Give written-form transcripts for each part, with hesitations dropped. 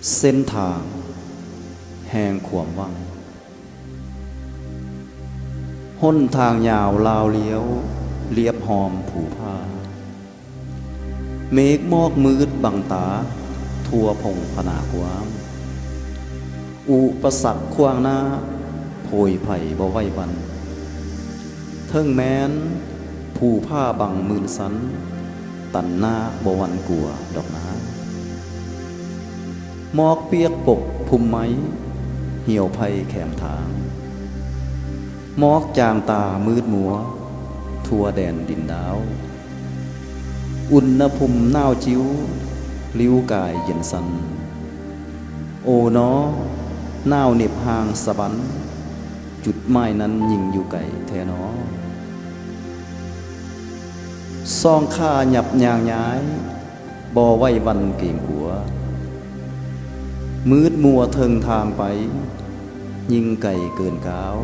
เส้นทางแห่งความหวังหนทางยาวลาวเลี้ยวเรียบหอมผูผ้าเมฆหมอกมืดบังตาทั่วพงพนากว้างอุปสรรคขวางหน้าโพยไผ่บ่ไหววันเทิงแม้นผู้ผ้าบังมืนสันตันหน้าบ่วันกลัวดอกน้าหมอกเปียกปกพุ่มไม้เหี่ยวไผ่แขมทางหมอกจางตามืดมัวทั่วแดนดินดาวอุณหภูมิหนาวจิ้วลิ้วกายเย็นสันโอ้น้อหนาวเหน็บห่างสะบันจุดหมายนั้นยิงอยู่ไกลแท้น้อซองข้าหยับยางย้ายบ่ไว้วันเก่งหัวมืดมัวเทิงทางไปยิงไก่เกินก้าว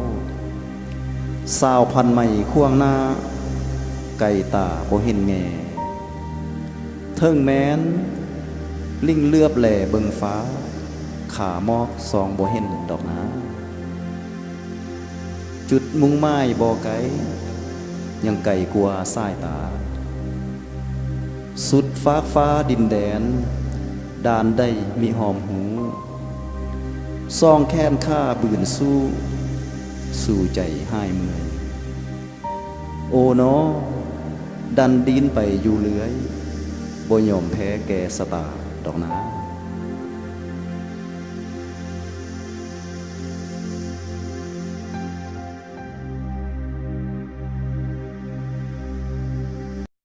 สาวพันไม่ควงหน้าไก่ตาบ่เห็นแง่เทิงแม้นลิงเลือบแหล่เบิงฟ้าขามอกซองบ่เห็นดอกนาจุดมุ่งไม้บ่ไกลยังไก่กลัวสายตาสุดฟากฟ้าดินแดนดานได้มีหอมหูซองแค้นข้าบืนสู้สู่ใจห้ายเมื่อยโอ้น้อดันดินไปอยู่เลื้อยบ่ยอมแพ้แก่สตาดอกนา